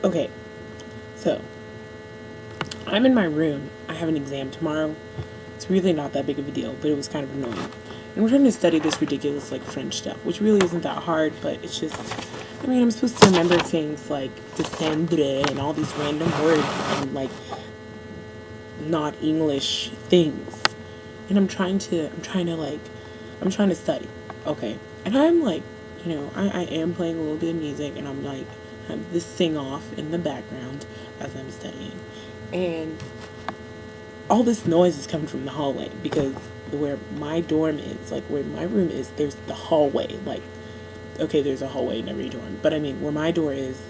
Okay, so I'm in my room. I have an exam tomorrow. It's really not that big of a deal, but it was kind of annoying. And we're trying to study this ridiculous, like, French stuff, which really isn't that hard, but it's just, I mean, I'm supposed to remember things like descendre and all these random words and, like, not English things. And I'm trying to study. Okay. And I'm like, I am playing a little bit of music, and I'm like, I have this sing off in the background as I'm studying. And all this noise is coming from the hallway, because where my dorm is, like where my room is, there's the hallway. Like, okay, there's a hallway in every dorm, but I mean, where my door is,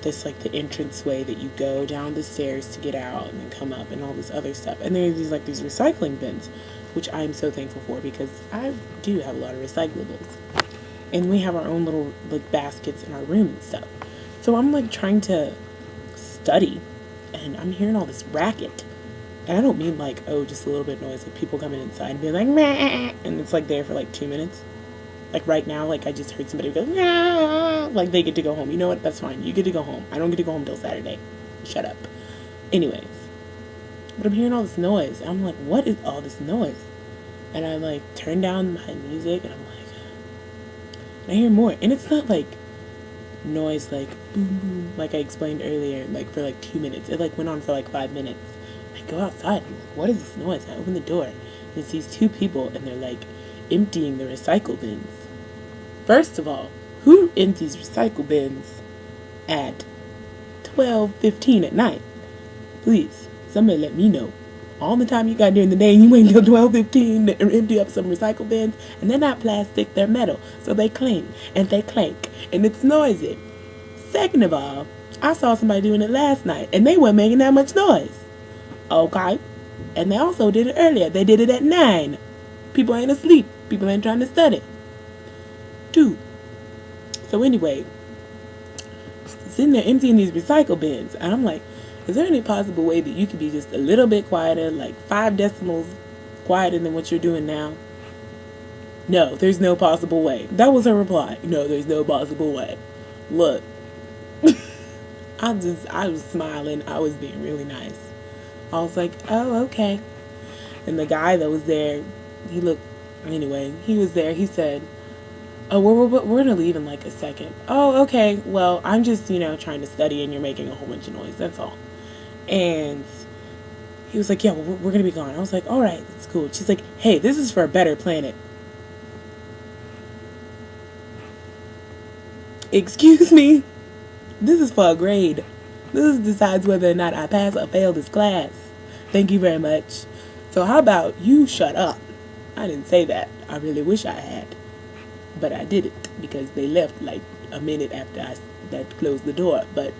this like the entranceway that you go down the stairs to get out and then come up and all this other stuff. And there's these recycling bins, which I'm so thankful for, because I do have a lot of recyclables. And we have our own little like baskets in our room and stuff. So I'm like trying to study, and I'm hearing all this racket. And I don't mean like, oh, just a little bit of noise, like people coming inside and being like, meh, and it's like there for like 2 minutes. Like right now, like I just heard somebody go, nah, like they get to go home. You know what? That's fine. You get to go home. I don't get to go home till Saturday. Shut up. Anyways, but I'm hearing all this noise. And I'm like, what is all this noise? And I like turn down my music, and I'm like, and I hear more. And it's not like noise like boom boom, like I explained earlier, like for like 2 minutes. It like went on for like 5 minutes. I go outside. I'm like, what is this noise? I open the door, and it's these two people, and they're like emptying the recycle bins. First of all, who empties recycle bins at 12:15 at night? Please, somebody let me know. All the time you got during the day, you wait until 12:15 to empty up some recycle bins, and they're not plastic, they're metal, so they cling and they clank, and it's noisy. Second of all, I saw somebody doing it last night, and they weren't making that much noise. Okay, and they also did it earlier. They did it at 9. People ain't asleep. People ain't trying to study. 2. So anyway, sitting there emptying these recycle bins, and I'm like, is there any possible way that you could be just a little bit quieter, like 5 decibels quieter than what you're doing now? No, there's no possible way. That was her reply. No, there's no possible way. Look, I was smiling. I was being really nice. I was like, oh, okay. And the guy that was there, he was there. He said, oh, we're going to leave in like a second. Oh, okay. Well, I'm just, trying to study, and you're making a whole bunch of noise. That's all. And he was like, yeah, well, we're going to be gone. I was like, all right, that's cool. She's like, hey, this is for a better planet. Excuse me? This is for a grade. This decides whether or not I pass or fail this class. Thank you very much. So how about you shut up? I didn't say that. I really wish I had. But I didn't, because they left like a minute after I closed the door. But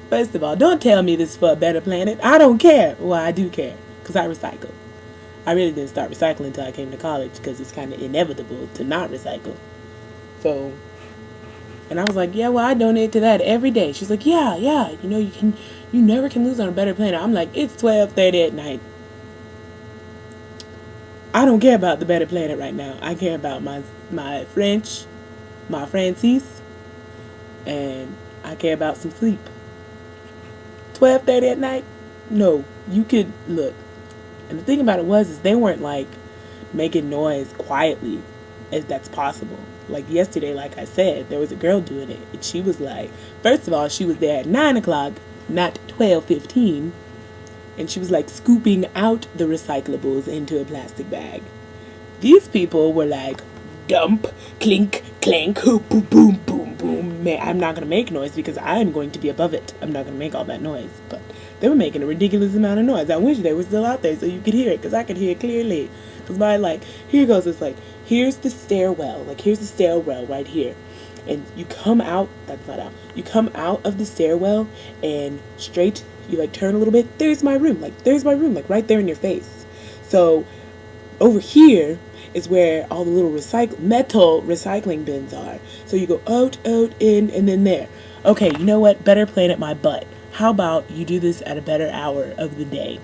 first of all, don't tell me this is for a better planet. I don't care. Well, I do care, because I recycle. I really didn't start recycling until I came to college, because it's kind of inevitable to not recycle. So, and I was like, yeah, well, I donate to that every day. She's like, yeah, you never can lose on a better planet. I'm like, it's 12:30 at night. I don't care about the better planet right now. I care about my French, my Francis, and I care about some sleep. 12:30 at night? No, you could look. And the thing about it is they weren't like making noise quietly, as that's possible. Like yesterday, like I said, there was a girl doing it, and she was like, first of all, she was there at 9 o'clock, not 12:15. And she was like scooping out the recyclables into a plastic bag. These people were like, dump, clink, clank, boom, boom, boom, boom. Man, I'm not going to make noise, because I'm going to be above it. I'm not going to make all that noise. But they were making a ridiculous amount of noise. I wish they were still out there so you could hear it, because I could hear it clearly. Because here goes, it's like, here's the stairwell. Like, here's the stairwell right here. And you come out, that's not out. You come out of the stairwell and straight, you like turn a little bit. There's my room, like right there in your face. So over here is where all the little metal recycling bins are. So you go out, in, and then there. Okay, you know what? Better planet my butt. How about you do this at a better hour of the day,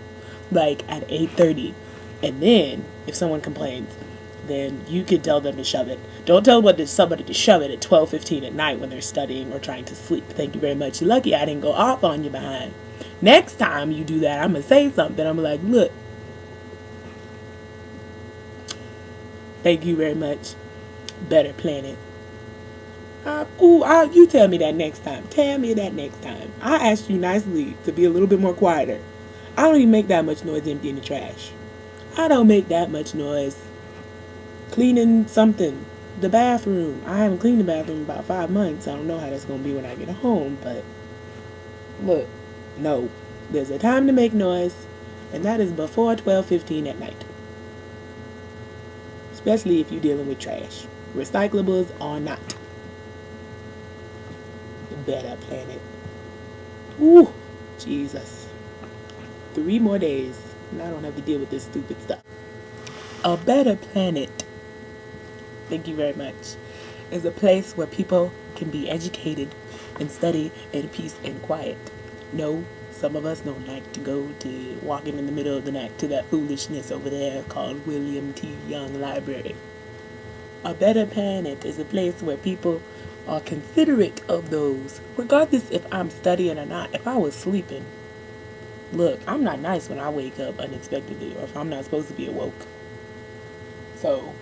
like at 8:30, and then if someone complains, then you can tell them to shove it. Don't tell somebody to shove it at 12:15 at night when they're studying or trying to sleep. Thank you very much. You're lucky I didn't go off on you behind. Next time you do that, I'm going to say something. I'm like, look, thank you very much. Better plan it. You tell me that next time. Tell me that next time. I asked you nicely to be a little bit more quieter. I don't even make that much noise emptying the trash. I don't make that much noise cleaning something. The bathroom. I haven't cleaned the bathroom in about 5 months. I don't know how that's going to be when I get home, but look, no. There's a time to make noise, and that is before 12:15 at night. Especially if you're dealing with trash. Recyclables or not. Better plan it. Ooh, Jesus. 3 more days, and I don't have to deal with this stupid stuff. A better planet, thank you very much, is a place where people can be educated and study in peace and quiet. No, some of us don't like to go to walking in the middle of the night to that foolishness over there called William T. Young Library. A better planet is a place where people are considerate of those, regardless if I'm studying or not. If I was sleeping, look, I'm not nice when I wake up unexpectedly or if I'm not supposed to be awoke. So,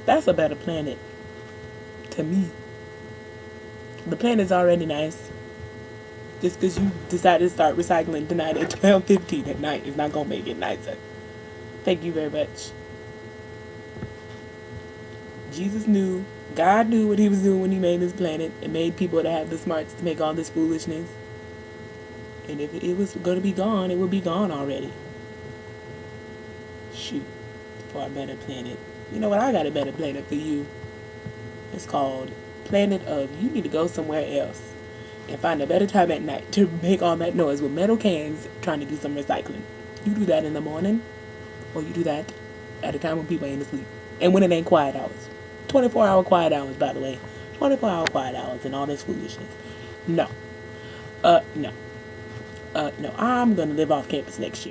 that's a better planet to me. The planet's already nice. Just because you decided to start recycling tonight at 12:15 at night is not going to make it nicer. Thank you very much. Jesus knew, God knew what he was doing when he made this planet and made people that have the smarts to make all this foolishness. And if it was going to be gone, it would be gone already. Shoot, for a better planet. You know what? I got a better planet for you. It's called Planet of You Need to Go Somewhere Else and find a better time at night to make all that noise with metal cans trying to do some recycling. You do that in the morning, or you do that at a time when people ain't asleep. And when it ain't quiet hours. 24-hour quiet hours, by the way. 24-hour quiet hours and all this foolishness. No. No. I'm gonna live off campus next year.